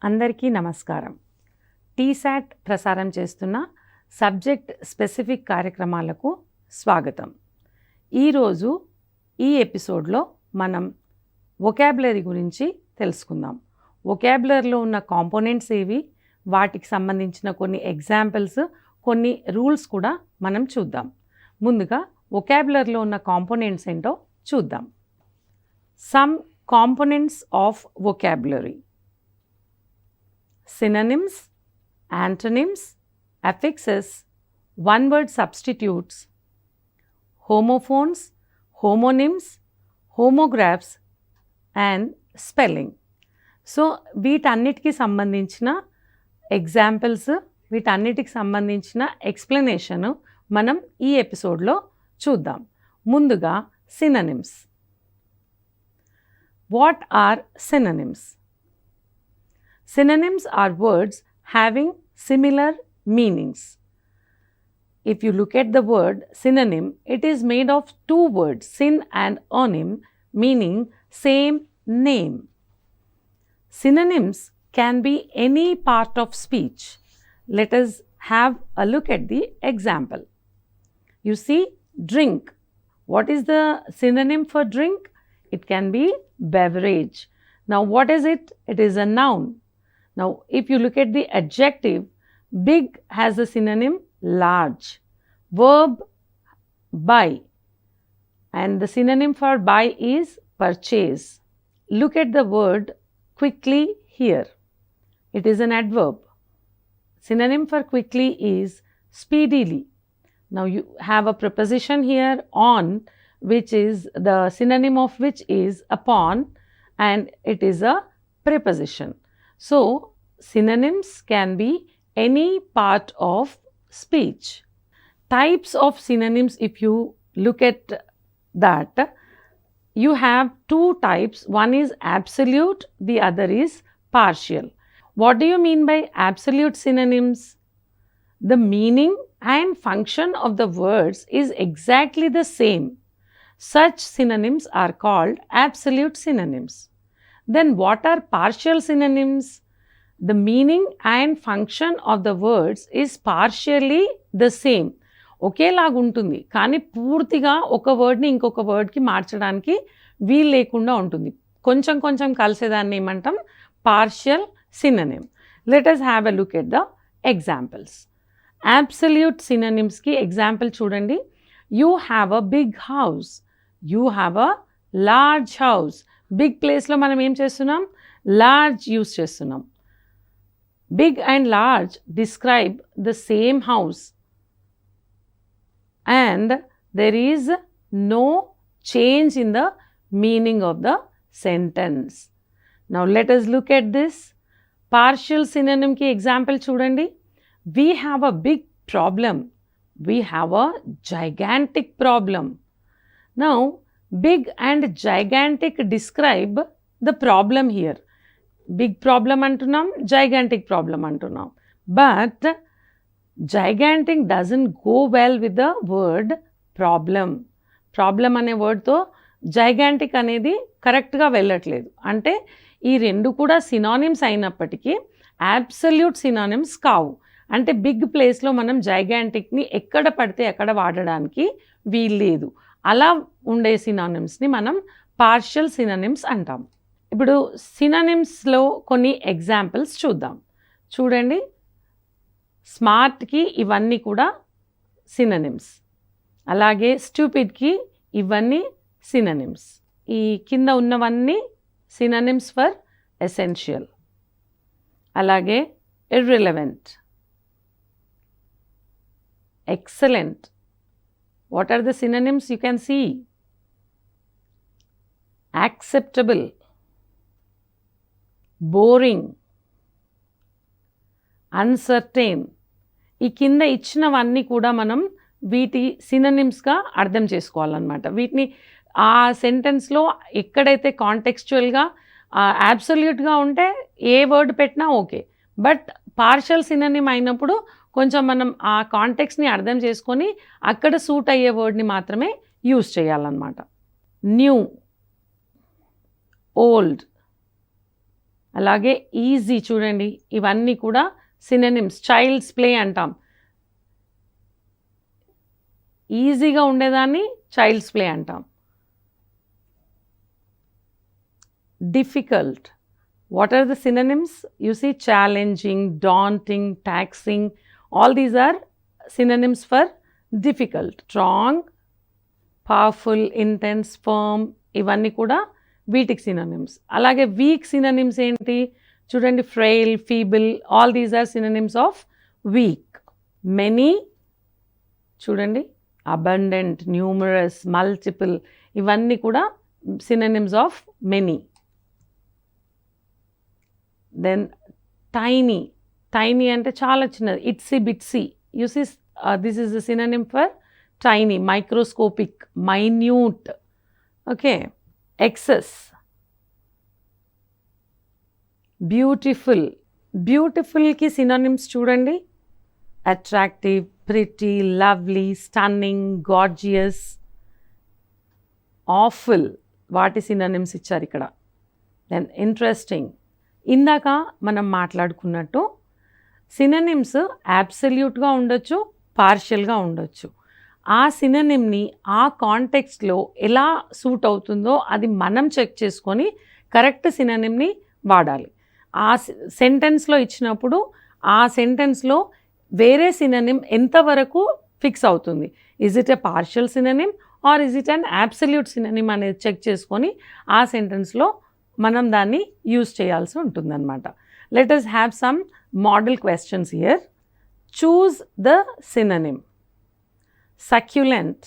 అందరికీ నమస్కారం. టీశాట్ ప్రసారం చేస్తున్న సబ్జెక్ట్ స్పెసిఫిక్ కార్యక్రమాలకు స్వాగతం. ఈరోజు ఈ ఎపిసోడ్లో మనం వొకాబులరీ గురించి తెలుసుకుందాం. వొకాబులరీలో ఉన్న కాంపోనెంట్స్ ఏవి, వాటికి సంబంధించిన కొన్ని ఎగ్జాంపుల్స్, కొన్ని రూల్స్ కూడా మనం చూద్దాం. ముందుగా వొకాబులరీలో ఉన్న కాంపోనెంట్స్ ఏంటో చూద్దాం. Some components of vocabulary: synonyms, antonyms, affixes, one-word substitutes, homophones, homonyms, homographs and spelling. So వీటన్నిటికి సంబంధించిన ఎగ్జాంపుల్స్, వీటన్నిటికి సంబంధించిన ఎక్స్ప్లెనేషన్ మనం ఈ ఎపిసోడ్లో చూద్దాం. ముందుగా synonyms. What are synonyms? Synonyms are words having similar meanings. If you look at the word synonym, it is made of two words, syn and onym, meaning same name. Synonyms can be any part of speech. Let us have a look at the example. You see, drink. What is the synonym for drink? It can be beverage. Now, what is it? It is a noun. Now, if you look at the adjective, big has the synonym large. Verb, buy. And the synonym for buy is purchase. Look at the word quickly here. It is an adverb. Synonym for quickly is speedily. Now, you have a preposition here, on, which is the synonym of which is upon, and it is a preposition. So, synonyms can be any part of speech. Types of synonyms, if you look at that, you have two types. One is absolute, the other is partial. What do you mean by absolute synonyms? The meaning and function of the words is exactly the same. Such synonyms are called absolute synonyms. Then what are partial synonyms? The meaning and function of the words is partially the same. ఒకేలాగా ఉంటుంది, కానీ పూర్తిగా ఒక వర్డ్ని ఇంకొక వర్డ్కి మార్చడానికి వీలు లేకుండా ఉంటుంది. కొంచెం కొంచెం కలిసేదాన్ని ఏమంటాం? Partial synonym. Let us have a look at the examples. Absolute సినోనిమ్స్కి ఎగ్జాంపుల్ చూడండి. You have a big house. You have a large house. Big ప్లేస్లో మనం ఏం చేస్తున్నాం? లార్జ్ యూస్ చేస్తున్నాం. Big and large describe the same house, and there is no change in the meaning of the sentence. Now let us look at this. Partial synonym ki example chudandi. We have a big problem. We have a gigantic problem. Now big and gigantic describe the problem here. Big problem అంటున్నాం, gigantic problem అంటున్నాం. But gigantic doesn't go well with the word problem. Problem అనే వర్డ్తో gigantic అనేది కరెక్ట్గా వెళ్ళట్లేదు. అంటే ఈ రెండు కూడా సినానిమ్స్ అయినప్పటికీ అబ్సల్యూట్ సినానిమ్స్ కావు. అంటే బిగ్ ప్లేస్లో మనం జైగాంటిక్ని ఎక్కడ పడితే ఎక్కడ వాడడానికి వీల్లేదు. అలా ఉండే సినానిమ్స్ని మనం పార్షియల్ సినానిమ్స్ అంటాం. ఇప్పుడు సినోనిమ్స్లో కొన్ని ఎగ్జాంపుల్స్ చూద్దాం. చూడండి, స్మార్ట్కి ఇవన్నీ కూడా సినోనిమ్స్. అలాగే స్టూపిడ్కి ఇవన్నీ సినోనిమ్స్. ఈ కింద ఉన్నవన్నీ సినోనిమ్స్ ఫర్ ఎసెన్షియల్. అలాగే irrelevant, excellent. What are the synonyms? You can see. Acceptable, boring, uncertain. ఈ కింద ఇచ్చినవన్నీ కూడా మనం వీటి సినోనిమ్స్గా అర్థం చేసుకోవాలన్నమాట. వీటిని ఆ సెంటెన్స్లో ఎక్కడైతే కాంటెక్స్చువల్గా అబ్సల్యూట్గా ఉంటే ఏ వర్డ్ పెట్టినా ఓకే. బట్ పార్షియల్ సినోనిమ్ అయినప్పుడు కొంచెం మనం ఆ కాంటెక్స్ని అర్థం చేసుకొని అక్కడ సూట్ అయ్యే వర్డ్ని మాత్రమే యూజ్ చేయాలన్నమాట. న్యూ, ఓల్డ్, అలాగే ఈజీ చూడండి, ఇవన్నీ కూడా సినోనిమ్స్. చైల్డ్స్ ప్లే అంటాం, ఈజీగా ఉండేదాన్ని చైల్డ్స్ ప్లే అంటాం. Difficult, what are the synonyms? You see, challenging, daunting, taxing, all these are synonyms for difficult. Strong, powerful, intense, firm, ఇవన్నీ కూడా వీటికి synonyms. అలాగే వీక్ synonyms ఏంటి చూడండి, frail, feeble, all these are synonyms of weak. Many చూడండి, abundant, numerous, multiple, ఇవన్నీ కూడా synonyms of many. Then tiny, tiny అంటే చాలా చిన్నది, itsy bitsy. You see, this is a synonym for tiny, microscopic, minute. Okay, excess. Beautiful, beautiful కి synonyms చూడండి, attractive, pretty, lovely, stunning, gorgeous. Awful, వాటి synonyms ఇచ్చారు ఇక్కడ. Then interesting. ఇందాక మనం మాట్లాడుకున్నట్టు సినోనిమ్స్ అబ్సల్యూట్గా ఉండొచ్చు, పార్షియల్గా ఉండొచ్చు. ఆ సినోనిమ్ని ఆ కాంటెక్స్ట్లో ఎలా సూట్ అవుతుందో అది మనం చెక్ చేసుకొని కరెక్ట్ సినోనిమ్ని వాడాలి. ఆ సెంటెన్స్లో ఇచ్చినప్పుడు ఆ సెంటెన్స్లో వేరే సినోనిమ్ ఎంతవరకు ఫిక్స్ అవుతుంది, is it a partial synonym or is it an absolute synonym అనేది చెక్ చేసుకొని ఆ సెంటెన్స్లో మనం దాన్ని యూజ్ చేయాల్సి ఉంటుందన్నమాట. Let us have some model questions here. Choose the synonym. Succulent.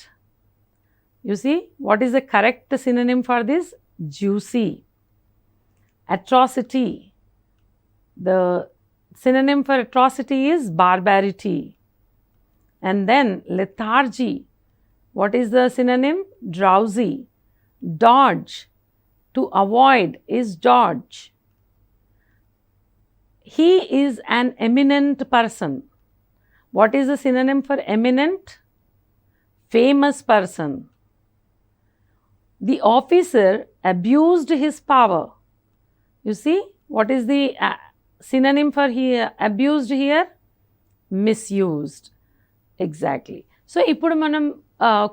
You see, what is the correct synonym for this? Juicy. Atrocity. The synonym for atrocity is barbarity. And then lethargy. What is the synonym? Drowsy. Dodge. To avoid is dodge. He is an eminent person. What is the synonym for eminent? Famous person. The officer abused his power. You see, what is the synonym for abused here? Misused. Exactly. So, ఇప్పుడు మనం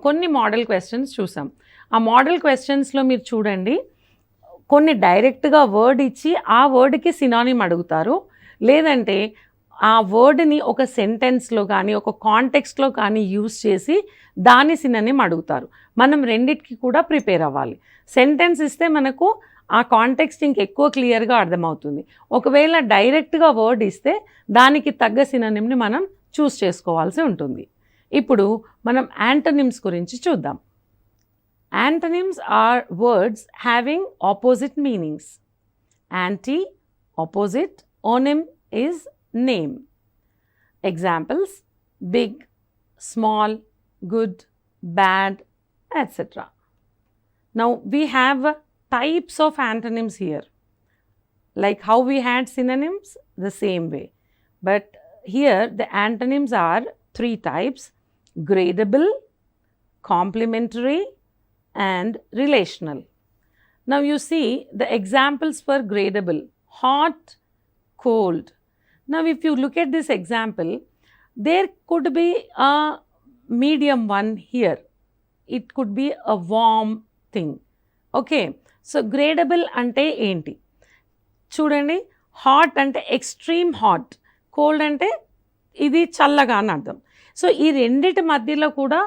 కొన్ని model questions చూసాం. ఆ model క్వశ్చన్స్లో మీరు చూడండి, కొన్ని డైరెక్ట్గా word ఇచ్చి ఆ వర్డ్కి సినానిమ్ అడుగుతారు, లేదంటే ఆ వర్డ్ని ఒక సెంటెన్స్లో కానీ ఒక కాంటెక్స్ట్లో కానీ యూజ్ చేసి దాని సినానిమ్ అడుగుతారు. మనం రెండిటికి కూడా ప్రిపేర్ అవ్వాలి. సెంటెన్స్ ఇస్తే మనకు ఆ కాంటెక్స్ట్ ఇంకెక్కువ క్లియర్గా అర్థమవుతుంది. ఒకవేళ డైరెక్ట్గా వర్డ్ ఇస్తే దానికి తగ్గ సినానిమ్ని మనం చూస్ చేసుకోవాల్సి ఉంటుంది. ఇప్పుడు మనం యాంటోనిమ్స్ గురించి చూద్దాం. Antonyms are words having opposite meanings. Anti, opposite, onym is name. Examples: big, small, good, bad, etc. Now we have types of antonyms here. Like how we had synonyms, the same way. But here the antonyms are three types: gradable, complementary, and relational. Now you see the examples for gradable: hot, cold. Now if you look at this example, there could be a medium one here. It could be a warm thing. Okay, so gradable ante enti చూడండి, hot అంటే extreme hot, cold అంటే ఇది చల్లగా అని అర్థం. So ఈ రెండిటి మధ్యలో కూడా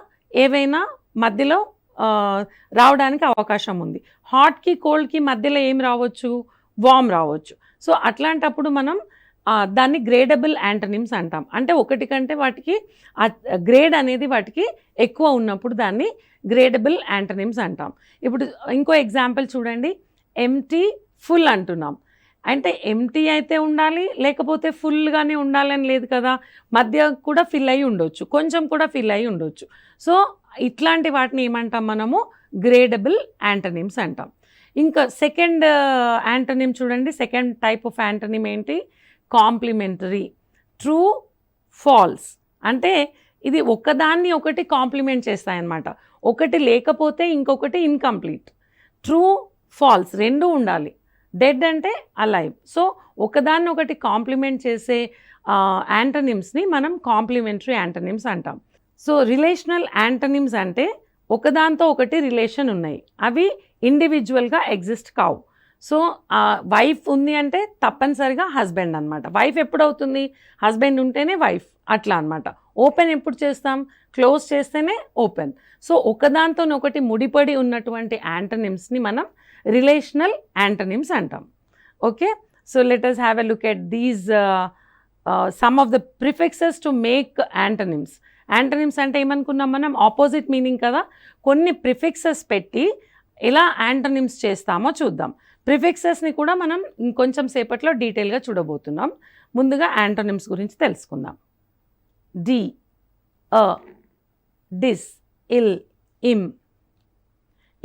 ఏవైనా మధ్యలో రావడానికి అవకాశం ఉంది. హాట్కి కోల్డ్కి మధ్యలో ఏం రావచ్చు, వామ్ రావచ్చు. సో అట్లాంటప్పుడు మనం దాన్ని గ్రేడబుల్ యాంటనిమ్స్ అంటాం. అంటే ఒకటి కంటే వాటికి గ్రేడ్ అనేది వాటికి ఎక్కువ ఉన్నప్పుడు దాన్ని గ్రేడబుల్ యాంటనిమ్స్ అంటాం. ఇప్పుడు ఇంకో ఎగ్జాంపుల్ చూడండి, ఎంటీ, ఫుల్ అంటున్నాం. అంటే ఎంటీ అయితే ఉండాలి, లేకపోతే ఫుల్గానే ఉండాలని లేదు కదా, మధ్య కూడా ఫిల్ అయ్యి ఉండొచ్చు, కొంచెం కూడా ఫిల్ అయ్యి ఉండొచ్చు. సో ఇట్లాంటి వాటిని ఏమంటాం మనము, గ్రేడబుల్ యాంటనిమ్స్ అంటాం. ఇంకా సెకండ్ యాంటనిమ్ చూడండి, సెకండ్ టైప్ ఆఫ్ యాంటనిమ్ ఏంటి, కాంప్లిమెంటరీ. ట్రూ, ఫాల్స్ అంటే ఇది ఒకదాన్ని ఒకటి కాంప్లిమెంట్ చేస్తాయన్నమాట. ఒకటి లేకపోతే ఇంకొకటి ఇన్కంప్లీట్. ట్రూ, ఫాల్స్ రెండు ఉండాలి. డెడ్ అంటే అలైవ్. సో ఒకదాన్ని ఒకటి కాంప్లిమెంట్ చేసే యాంటనిమ్స్ని మనం కాంప్లిమెంటరీ యాంటనిమ్స్ అంటాం. సో రిలేషనల్ యాంటనిమ్స్ అంటే ఒకదాంతో ఒకటి రిలేషన్ ఉన్నాయి, అవి ఇండివిజువల్గా ఎగ్జిస్ట్ కావు. సో వైఫ్ ఉంది అంటే తప్పనిసరిగా హస్బెండ్ అనమాట. వైఫ్ ఎప్పుడు అవుతుంది? హస్బెండ్ ఉంటేనే వైఫ్, అట్లా అనమాట. ఓపెన్ ఎప్పుడు చేస్తాం? క్లోజ్ చేస్తేనే ఓపెన్. సో ఒకదాంతో ఒకటి ముడిపడి ఉన్నటువంటి యాంటనిమ్స్ని మనం రిలేషనల్ యాంటనిమ్స్ అంటాం. Okay, so let us have a look at these some of the prefixes to make antonyms. Antonyms అంటే ఏమనుకున్నాం మనం? ఆపోజిట్ మీనింగ్ కదా. కొన్ని ప్రిఫిక్సెస్ పెట్టి ఎలా యాంటనిమ్స్ చేస్తామో చూద్దాం. ప్రిఫిక్సెస్ని కూడా మనం ఇంకొంచెం సేపట్లో డీటెయిల్గా చూడబోతున్నాం. ముందుగా యాంటనిమ్స్ గురించి తెలుసుకుందాం. De, a, dis, il, im,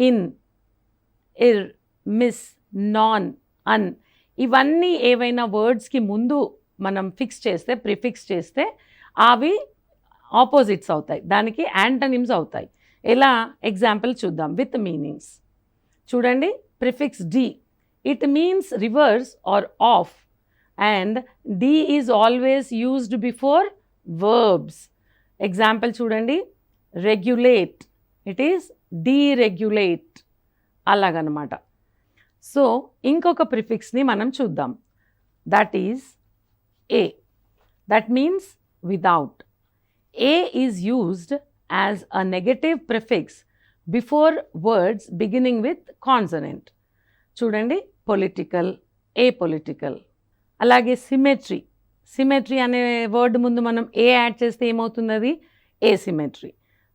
in, ir, mis, non, un, ఇవన్నీ ఏవైనా వర్డ్స్కి ముందు మనం ఫిక్స్ చేస్తే, ప్రిఫిక్స్ చేస్తే అవి ఆపోజిట్స్ అవుతాయి, దానికి యాంటనిమ్స్ అవుతాయి. ఎలా? ఎగ్జాంపుల్ చూద్దాం విత్ మీనింగ్స్. చూడండి, prefix de, it means reverse or off, and de is always used before verbs. Example చూడండి, రెగ్యులేట్, ఇట్ ఈస్ డీరెగ్యులేట్, అలాగనమాట. సో ఇంకొక ప్రిఫిక్స్ని మనం చూద్దాం, that is a, that means without. A is used as a negative prefix before words beginning with consonant. చూడండి, political, apolitical. అలాగే symmetry, symmetry అనే word ముందు మనం ఏ యాడ్ చేస్తే ఏమవుతుంది? అది ఏసిమెట్రీ,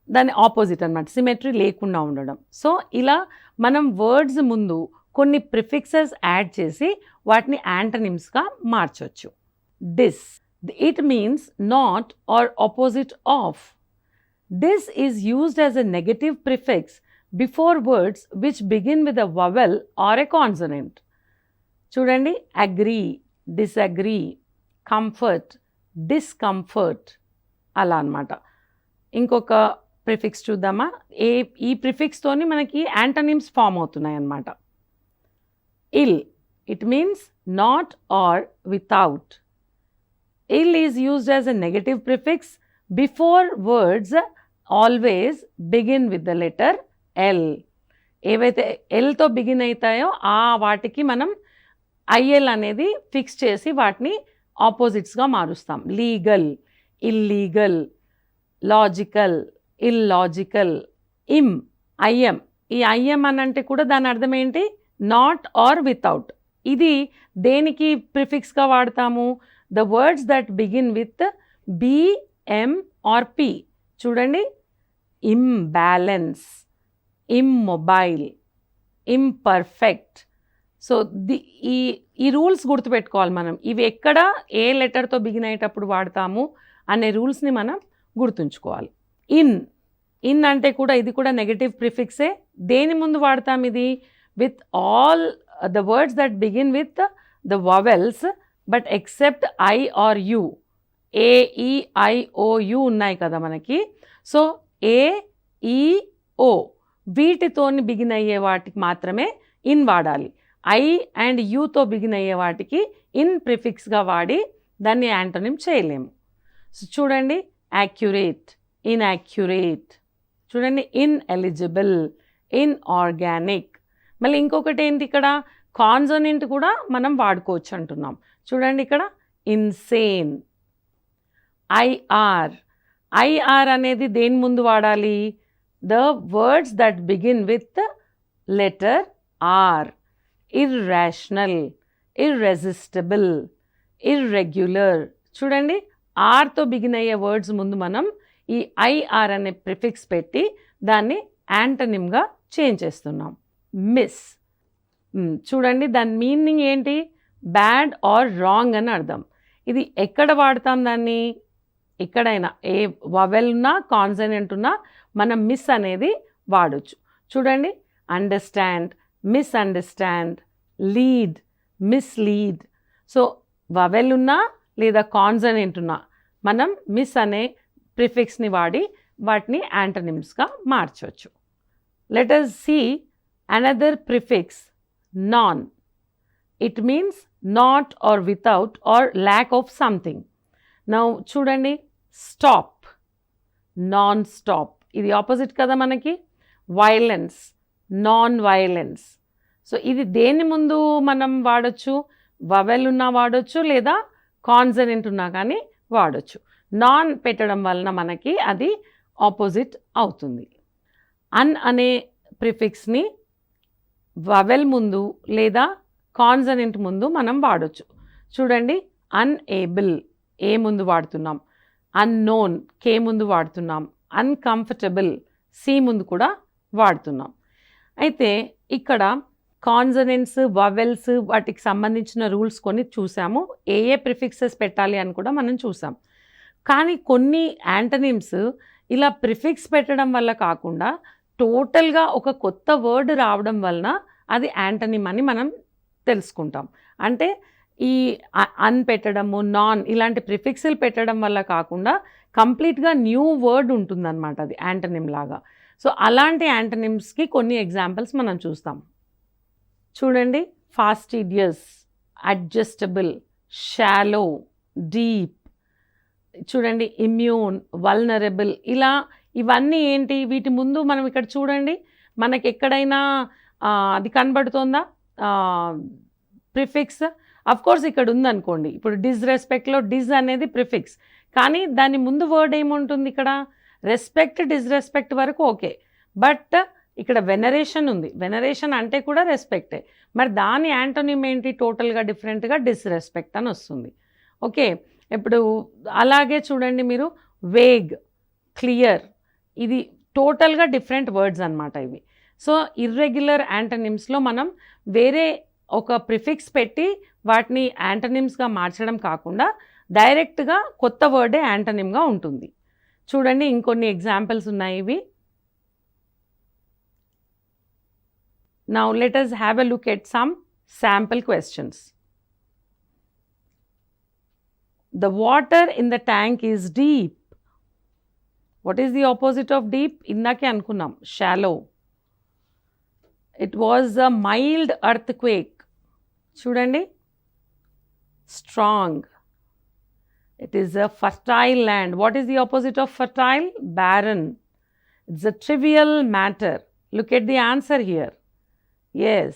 దాని ఆపోజిట్ అనమాట, సిమెట్రీ లేకుండా ఉండడం. సో ఇలా మనం వర్డ్స్ ముందు కొన్ని ప్రిఫిక్సెస్ యాడ్ చేసి వాటిని యాంటనిమ్స్గా మార్చవచ్చు. డిస్, it means not or opposite of. This is used as a negative prefix before words which begin with a vowel or a consonant. చూడండి, agree, disagree, comfort, discomfort, అలా అన్నమాట. ఇంకొక ప్రిఫిక్స్ చూద్దామా? ఈ ప్రిఫిక్స్తోని మనకి యాంటనిమ్స్ ఫామ్ అవుతున్నాయి అన్నమాట. Ill, it means not or without. Ill is used as a negative prefix before words always begin with the letter L. ఏవైతే ఎల్తో బిగిన్ అవుతాయో ఆ వాటికి మనం ఐఎల్ అనేది ఫిక్స్ చేసి వాటిని ఆపోజిట్స్గా మారుస్తాం. Legal, illegal, logical, illogical. Im, IM, ఈ ఐఎం అని అంటే కూడా దాని అర్థం ఏంటి? Not or without. ఇది దేనికి ప్రిఫిక్స్గా వాడతాము? the words that begin with B, M or P. చూడండి, imbalance, immobile, imperfect. సో ఈ రూల్స్ గుర్తుపెట్టుకోవాలి మనం. ఇవి ఎక్కడ ఏ లెటర్తో బిగిన్ అయ్యేటప్పుడు వాడతాము అనే రూల్స్ని మనం గుర్తుంచుకోవాలి. ఇన్ అంటే కూడా ఇది కూడా నెగటివ్ ప్రిఫిక్సే. దేని ముందు వాడతాం ఇది? With all the words that begin with the vowels but except I or U. A, E, I, oh, you ఉన్నాయి కదా మనకి. సో ఏ, ఈ, ఓ వీటితోని బిగిన్ అయ్యే వాటికి మాత్రమే ఇన్ వాడాలి. ఐ అండ్ యూతో బిగిన్ అయ్యే వాటికి ఇన్ ప్రిఫిక్స్గా వాడి దాన్ని యాంటోనిమ్ చేయలేము. సో చూడండి, యాక్యురేట్, ఇన్యాక్యురేట్. చూడండి, ఇన్ఎలిజిబుల్, ఇన్ఆర్గానిక్. మళ్ళీ ఇంకొకటి ఏంటి ఇక్కడ? కాన్సోనెంట్ కూడా మనం వాడుకోవచ్చు అంటున్నాం. చూడండి ఇక్కడ, ఇన్సేన్. ఐఆర్, ఐఆర్ అనేది దేని ముందు వాడాలి? The words that begin with letter R. Irrational, irresistible, irregular. చూడండి, ఆర్తో బిగిన్ అయ్యే వర్డ్స్ ముందు మనం ఈ ఐఆర్ అనే ప్రిఫిక్స్ పెట్టి దాన్ని యాంటనిమ్గా చేంజ్ చేస్తున్నాం. మిస్, చూడండి దాని మీనింగ్ ఏంటి? బ్యాడ్ ఆర్ రాంగ్ అని అర్థం. ఇది ఎక్కడ వాడతాం దాన్ని? ఎక్కడైనా ఏ వవెల్ ఉన్నా కాన్సనెంట్ ఉన్నా మనం మిస్ అనేది వాడచ్చు. చూడండి, understand, misunderstand, lead, mislead. So vowel ఉన్నా లేదా కాన్సనెంట్ ఉన్నా మనం మిస్ అనే ప్రిఫిక్స్ని వాడి వాటిని యాంటనిమ్స్గా మార్చవచ్చు. Let us see another prefix, non. It means not or without or lack of something. Now చూడండి, స్టాప్, నాన్ స్టాప్, ఇది ఆపోజిట్ కదా మనకి. Violence, non violence. సో ఇది దేని ముందు మనం వాడచ్చు? వవెల్ ఉన్నా వాడచ్చు, లేదా కాన్సనెంట్ ఉన్నా కానీ వాడచ్చు. నాన్ పెట్టడం వలన మనకి అది ఆపోజిట్ అవుతుంది. అన్ అనే ప్రిఫిక్స్ని వవెల్ ముందు లేదా కాన్సనెంట్ ముందు మనం వాడచ్చు. చూడండి, అన్ఏబుల్ ఏ ముందు వాడుతున్నాం, అన్నోన్ కే ముందు వాడుతున్నాం, అన్కంఫర్టబుల్ సి ముందు కూడా వాడుతున్నాం. అయితే ఇక్కడ కాన్సనెంట్స్, వవెల్స్ వాటికి సంబంధించిన రూల్స్ కొన్ని చూసాము. ఏ ప్రిఫిక్సెస్ పెట్టాలి అని కూడా మనం చూసాం. కానీ కొన్ని యాంటనిమ్స్ ఇలా ప్రిఫిక్స్ పెట్టడం వల్ల కాకుండా టోటల్గా ఒక కొత్త వర్డ్ రావడం వలన అది యాంటనిమ్ అని మనం తెలుసుకుంటాం. అంటే ఈ అన్ పెట్టడము, నాన్ ఇలాంటి ప్రిఫిక్స్లు పెట్టడం వల్ల కాకుండా కంప్లీట్గా న్యూ వర్డ్ ఉంటుందన్నమాట, అది యాంటనిమ్ లాగా. సో అలాంటి యాంటనిమ్స్కి కొన్ని ఎగ్జాంపుల్స్ మనం చూస్తాం. చూడండి, ఫాస్టిడియస్, అడ్జస్టబుల్, షాలో, డీప్. చూడండి, ఇమ్యూన్, వల్నరబుల్. ఇలా ఇవన్నీ ఏంటి? వీటి ముందు మనం ఇక్కడ చూడండి, మనకి ఎక్కడైనా అది కనబడుతోందా ప్రిఫిక్స్? కోర్స్ ఇక్కడ ఉందనుకోండి. ఇప్పుడు డిస్రెస్పెక్ట్లో డిస్ అనేది ప్రిఫిక్స్, కానీ దాని ముందు వర్డ్ ఏముంటుంది ఇక్కడ? రెస్పెక్ట్, డిస్రెస్పెక్ట్ వరకు ఓకే, బట్ ఇక్కడ వెనరేషన్ ఉంది. వెనరేషన్ అంటే కూడా రెస్పెక్టే. మరి దాని యాంటోనిమ్ ఏంటి? టోటల్గా డిఫరెంట్గా డిస్రెస్పెక్ట్ అని వస్తుంది. ఓకే, ఇప్పుడు అలాగే చూడండి మీరు, వేగ్, క్లియర్, ఇది టోటల్గా డిఫరెంట్ వర్డ్స్ అన్నమాట ఇవి. సో ఇర్రెగ్యులర్ యాంటనిమ్స్లో మనం వేరే ఒక ప్రిఫిక్స్ పెట్టి వాటిని యాంటనిమ్స్గా మార్చడం కాకుండా డైరెక్ట్గా కొత్త వర్డే యాంటనిమ్గా ఉంటుంది. చూడండి, ఇంకొన్ని ఎగ్జాంపుల్స్ ఉన్నాయి ఇవి. Now let us have a look at some sample questions. The water in the tank is deep. What is the opposite of deep? ఇందాకే అనుకున్నాం, shallow. It was a mild earthquake. చూడండి, strong. It is a fertile land. What is the opposite of fertile? Barren. It's a trivial matter. Look at the answer here. Yes.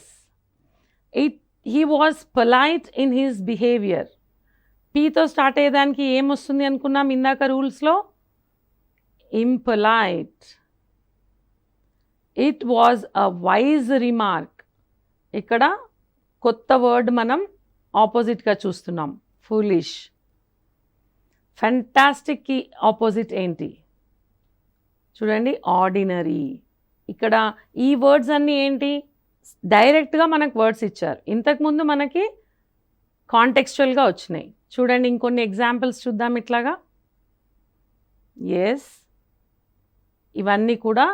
He was polite in his behavior. P తో start అయ్యేదానికి ఏమొస్తుంది అనుకున్నాం ఇందాక రూల్స్లో? Impolite. It was a wise remark. ఇక్కడ కొత్త word మనం ఆపోజిట్గా చూస్తున్నాం, ఫూలిష్. ఫెంటాస్టిక్కి ఆపోజిట్ ఏంటి? చూడండి, ఆర్డినరీ. ఇక్కడ ఈ వర్డ్స్ అన్నీ ఏంటి? డైరెక్ట్గా మనకు వర్డ్స్ ఇచ్చారు, ఇంతకుముందు మనకి కాంటెక్స్చువల్గా వచ్చినాయి. చూడండి, ఇంకొన్ని ఎగ్జాంపుల్స్ చూద్దాం ఇట్లాగా. ఎస్, ఇవన్నీ కూడా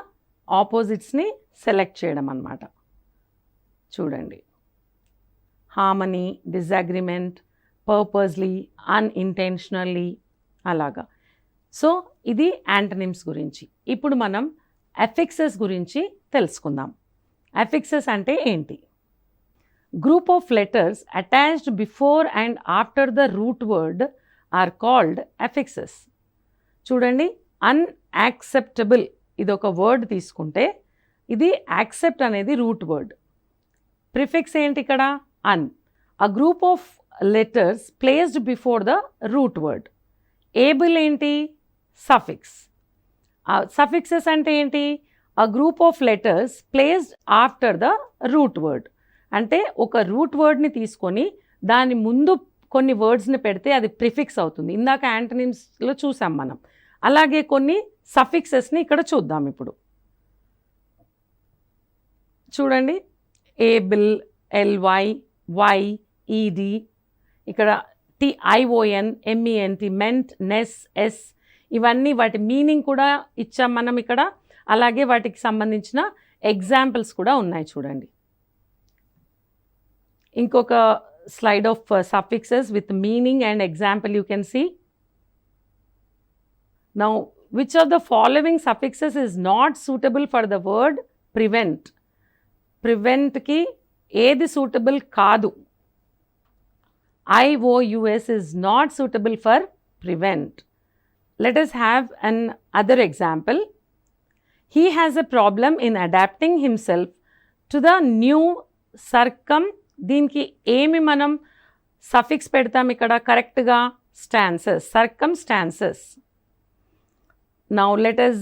ఆపోజిట్స్ని సెలెక్ట్ చేయడం అన్నమాట. చూడండి, హార్మనీ, డిజగ్రిమెంట్, పర్పస్లీ, అన్ఇంటెన్షనల్లీ, అలాగా. సో ఇది యాంటనిమ్స్ గురించి. ఇప్పుడు మనం అఫిక్సెస్ గురించి తెలుసుకుందాం. అఫిక్సెస్ అంటే ఏంటి? Group of letters attached before and after the root word or called affixes. చూడండి, అన్యాక్సెప్టబుల్ ఇది ఒక వర్డ్ తీసుకుంటే ఇది యాక్సెప్ట్ అనేది రూట్ వర్డ్. ప్రిఫిక్స్ ఏంటి ఇక్కడ? అన్. ఆ group of letters placed before the root word. Able ఏంటి? సఫిక్స్. సఫిక్సెస్ అంటే ఏంటి? ఆ group of letters placed after the root word. అంటే ఒక రూట్ వర్డ్ని తీసుకొని దాని ముందు కొన్ని వర్డ్స్ని పెడితే అది ప్రిఫిక్స్ అవుతుంది. ఇందాక యాంటనిమ్స్లో చూసాం మనం. అలాగే కొన్ని సఫిక్సెస్ని ఇక్కడ చూద్దాం ఇప్పుడు. చూడండి, ఏబుల్, ఎల్వై, వై, ఈడి, ఇక్కడ TION, MENT, meant, Nes, yes, ఇవన్నీ వాటి మీనింగ్ కూడా ఇచ్చాం మనం ఇక్కడ. అలాగే వాటికి సంబంధించిన ఎగ్జాంపుల్స్ కూడా ఉన్నాయి చూడండి. ఇంకొక slide of suffixes with meaning and example you can see. Now which of the following suffixes is not suitable for the word prevent? ప్రివెంట్కి ఏది సూటబుల్ కాదు? IOUS is not suitable for prevent. Let us have another example. He has a problem in adapting himself to the new దీనికి ఏమి మనం suffix పెడతాం ఇక్కడ కరెక్ట్గా? స్టాన్సెస్, circumstances. Now let us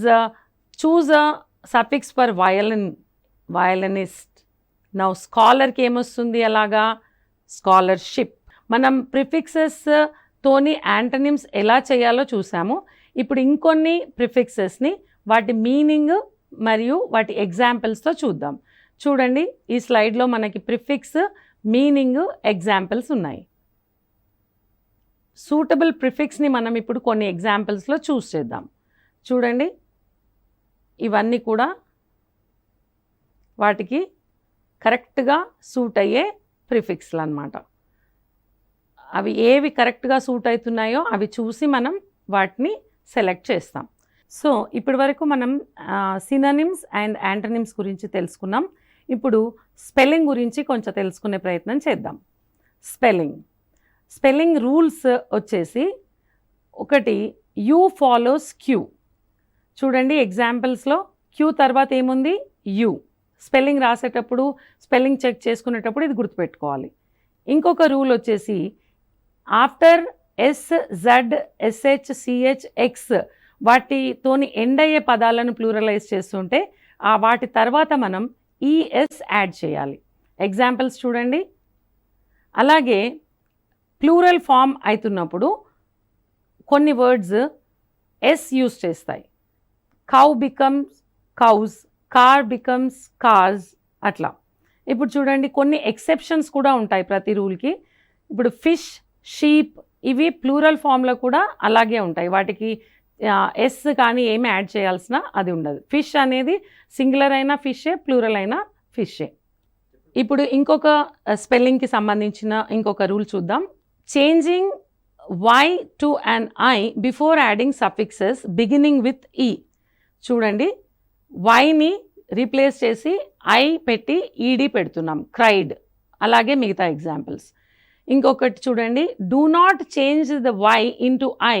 choose a suffix for violinist. Now స్కాలర్కి ఏమొస్తుంది అలాగా? Scholarship. మనం prefixes తోని యాంటనిమ్స్ ఎలా చేయాలో చూసాము. ఇప్పుడు ఇంకొన్ని ప్రిఫిక్సెస్ని వాటి మీనింగ్ మరియు వాటి ఎగ్జాంపుల్స్తో చూద్దాం. చూడండి, ఈ స్లైడ్లో మనకి ప్రిఫిక్స్, మీనింగ్, ఎగ్జాంపుల్స్ ఉన్నాయి. సూటబుల్ ప్రిఫిక్స్ని మనం ఇప్పుడు కొన్ని ఎగ్జాంపుల్స్లో చూస్ చేద్దాం. చూడండి, ఇవన్నీ కూడా వాటికి కరెక్ట్గా సూట్ అయ్యే ప్రిఫిక్స్లు అన్నమాట. అవి ఏవి కరెక్ట్గా సూట్ అవుతున్నాయో అవి చూసి మనం వాటిని సెలెక్ట్ చేస్తాం. సో ఇప్పటి వరకు మనం సినోనిమ్స్ అండ్ యాంటనిమ్స్ గురించి తెలుసుకున్నాం. ఇప్పుడు స్పెల్లింగ్ గురించి కొంచెం తెలుసుకునే ప్రయత్నం చేద్దాం. స్పెల్లింగ్ రూల్స్ వచ్చేసి, ఒకటి, యూ ఫాలోస్ క్యూ. చూడండి ఎగ్జాంపుల్స్లో క్యూ తర్వాత ఏముంది? యూ. స్పెల్లింగ్ రాసేటప్పుడు, స్పెల్లింగ్ చెక్ చేసుకునేటప్పుడు ఇది గుర్తుపెట్టుకోవాలి. ఇంకొక రూల్ వచ్చేసి, after S, Z, SH, CH, X వాటితోని ఎండ్ అయ్యే పదాలను ప్లూరలైజ్ చేస్తుంటే వాటి తర్వాత మనం ఈఎస్ యాడ్ చేయాలి. ఎగ్జాంపుల్స్ చూడండి. అలాగే ప్లూరల్ ఫామ్ అవుతున్నప్పుడు కొన్ని వర్డ్స్ ఎస్ యూస్ చేస్తాయి. Cow becomes cows, car becomes cars, అట్లా. ఇప్పుడు చూడండి, కొన్ని ఎక్సెప్షన్స్ కూడా ఉంటాయి ప్రతి రూల్కి. ఇప్పుడు ఫిష్, షీప్ ఇవి ప్లూరల్ ఫామ్లో కూడా అలాగే ఉంటాయి. వాటికి ఎస్ కానీ ఏమి యాడ్ చేయాల్సిన అది ఉండదు. ఫిష్ అనేది సింగులర్ అయినా ఫిషే, ప్లూరల్ అయినా ఫిషే. ఇప్పుడు ఇంకొక స్పెల్లింగ్కి సంబంధించిన ఇంకొక రూల్ చూద్దాం. Changing Y to an I before adding suffixes beginning with E. చూడండి, వైని రీప్లేస్ చేసి ఐ పెట్టి ఈడీ పెడుతున్నాం, క్రైడ్. అలాగే మిగతా ఎగ్జాంపుల్స్. ఇంకొకటి చూడండి, do not change the Y into I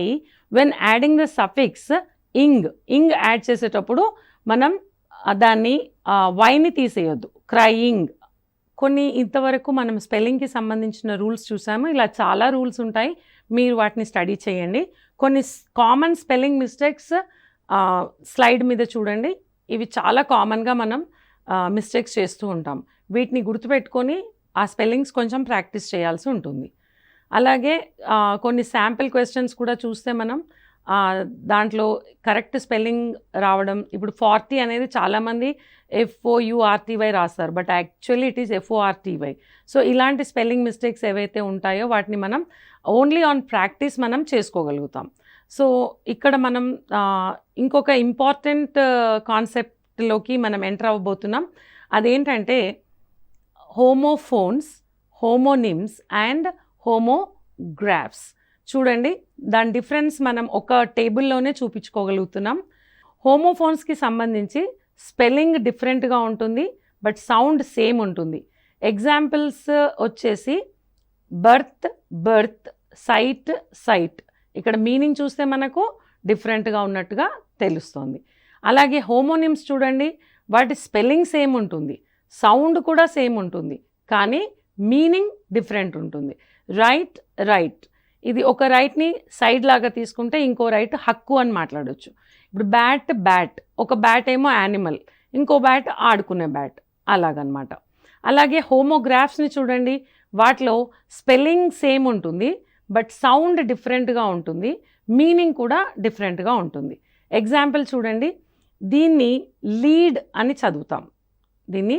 when adding the suffix ing. Ing add చేసేటప్పుడు మనం దాన్ని వైని తీసేయొద్దు, క్రయింగ్. కొన్ని ఇంతవరకు మనం స్పెల్లింగ్కి సంబంధించిన రూల్స్ చూసాము. ఇలా చాలా రూల్స్ ఉంటాయి, మీరు వాటిని స్టడీ చేయండి. కొన్ని కామన్ స్పెల్లింగ్ మిస్టేక్స్ స్లైడ్ మీద చూడండి. ఇవి చాలా కామన్గా మనం మిస్టేక్స్ చేస్తూ ఉంటాం. వీటిని గుర్తుపెట్టుకొని ఆ స్పెల్లింగ్స్ కొంచెం ప్రాక్టీస్ చేయాల్సి ఉంటుంది. అలాగే కొన్ని శాంపిల్ క్వశ్చన్స్ కూడా చూస్తే మనం దాంట్లో కరెక్ట్ స్పెల్లింగ్ రావడం. ఇప్పుడు 40 అనేది చాలామంది FOURTY రాస్తారు, but actually it is FORTY. So ఇలాంటి స్పెల్లింగ్ మిస్టేక్స్ ఏవైతే ఉంటాయో వాటిని మనం ఓన్లీ ఆన్ ప్రాక్టీస్ మనం చేసుకోగలుగుతాం. సో ఇక్కడ మనం ఇంకొక ఇంపార్టెంట్ కాన్సెప్ట్లోకి మనం ఎంటర్ అవ్వబోతున్నాం. అదేంటంటే హోమోఫోన్స్, హోమోనిమ్స్ అండ్ హోమోగ్రాఫ్స్. చూడండి, దాని డిఫరెన్స్ మనం ఒక టేబుల్లోనే చూపించుకోగలుగుతున్నాం. హోమోఫోన్స్కి సంబంధించి స్పెల్లింగ్ డిఫరెంట్గా ఉంటుంది, బట్ సౌండ్ సేమ్ ఉంటుంది. ఎగ్జాంపుల్స్ వచ్చేసి బర్త్, బర్త్, సైట్, సైట్. ఇక్కడ మీనింగ్ చూస్తే మనకు డిఫరెంట్గా ఉన్నట్టుగా తెలుస్తుంది. అలాగే హోమోనిమ్స్ చూడండి, వాటి స్పెల్లింగ్ సేమ్ ఉంటుంది, సౌండ్ కూడా సేమ్ ఉంటుంది, కానీ మీనింగ్ డిఫరెంట్ ఉంటుంది. Right, right. ఇది ఒక రైట్ని సైడ్ లాగా తీసుకుంటే ఇంకో రైట్ హక్కు అని మాట్లాడవచ్చు. ఇప్పుడు బ్యాట్, బ్యాట్. ఒక బ్యాట్ ఏమో యానిమల్, ఇంకో బ్యాట్ ఆడుకునే బ్యాట్, అలాగనమాట. అలాగే హోమోగ్రాఫ్స్ని చూడండి, వాటిలో స్పెల్లింగ్ సేమ్ ఉంటుంది, బట్ సౌండ్ డిఫరెంట్గా ఉంటుంది, మీనింగ్ కూడా డిఫరెంట్గా ఉంటుంది. ఎగ్జాంపుల్ చూడండి, దీన్ని లీడ్ అని చదువుతాం, దీన్ని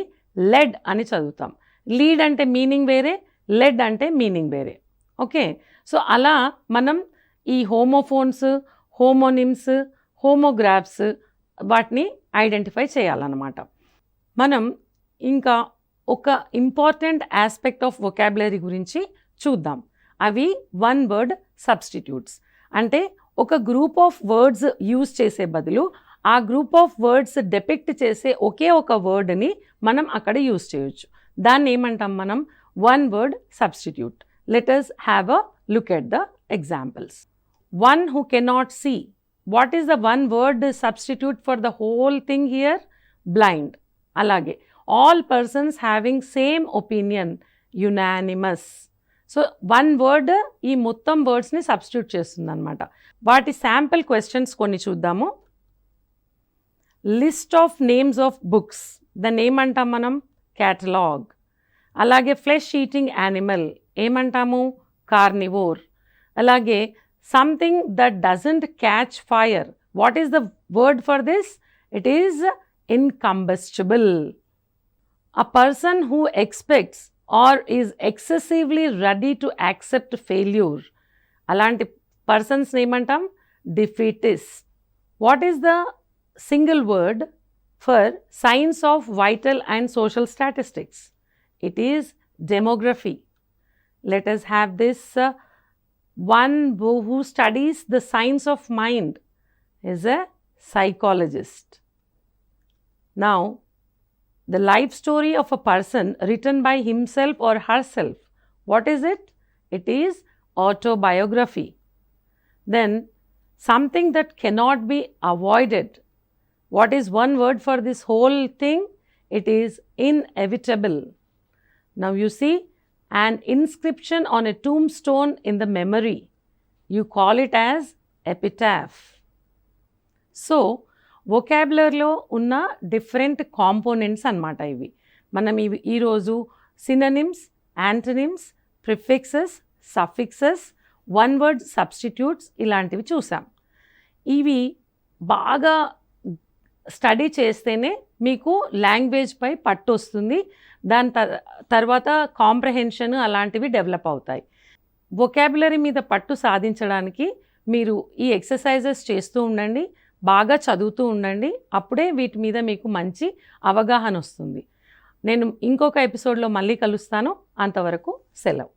లెడ్ అని చదువుతాం. లీడ్ అంటే మీనింగ్ వేరే, లెడ్ అంటే మీనింగ్ వేరే. ఓకే, సో అలా మనం ఈ హోమోఫోన్స్, హోమోనిమ్స్, హోమోగ్రాఫ్స్ వాటిని ఐడెంటిఫై చేయాలన్నమాట. మనం ఇంకా ఒక ఇంపార్టెంట్ ఆస్పెక్ట్ ఆఫ్ వొకాబులరీ గురించి చూద్దాం. అవి వన్ వర్డ్ సబ్స్టిట్యూట్స్. అంటే ఒక గ్రూప్ ఆఫ్ వర్డ్స్ యూజ్ చేసే బదులు ఆ గ్రూప్ ఆఫ్ వర్డ్స్ డెపిక్ట్ చేసే ఒకే ఒక వర్డ్ని మనం అక్కడ యూజ్ చేయొచ్చు. దాన్ని ఏమంటాం మనం? One word substitute Let us have a look at the examples. One who cannot see. What is the one word substitute for the whole thing here? Blind. Alage. All persons having same opinion. Unanimous. So one word ఈ మొత్తం వర్డ్స్ని substitute చేస్తుంది అనమాట. వాటి sample questions కొన్ని చూద్దాము. List of names of books. దాన్ని ఏమంటాం మనం? క్యాటలాగ్. అలాగే ఫ్లెష్ ఈటింగ్ యానిమల్ ఏమంటాము? కార్నివోర్. అలాగే something that doesn't catch fire. What is the word for this? It is incombustible. A person who expects or is excessively ready to accept failure. అలాంటి persons ఏమంటాం? Defeatist. What is the single word for science of vital and social statistics? It is demography. Let us have this one who studies the science of mind is a psychologist. Now the life story of a person written by himself or herself. What is it? It is autobiography. Then something that cannot be avoided. What is one word for this whole thing? It is inevitable. Now you see, an inscription on a tombstone in the memory. You call it as epitaph. So వొకాబులరీలో ఉన్న different components అన్నమాట ఇవి. మనం ఈరోజు synonyms, antonyms, prefixes, suffixes, one word substitutes ఇలాంటివి చూసాం. ఇవి బాగా study చేస్తేనే మీకు లాంగ్వేజ్పై పట్టు వస్తుంది. దాని తర్వాత కాంప్రహెన్షన్ అలాంటివి డెవలప్ అవుతాయి. వొకాబులరీ మీద పట్టు సాధించడానికి మీరు ఈ ఎక్సర్సైజెస్ చేస్తూ ఉండండి, బాగా చదువుతూ ఉండండి. అప్పుడే వీటి మీద మీకు మంచి అవగాహన వస్తుంది. నేను ఇంకొక ఎపిసోడ్లో మళ్ళీ కలుస్తాను. అంతవరకు సెలవు.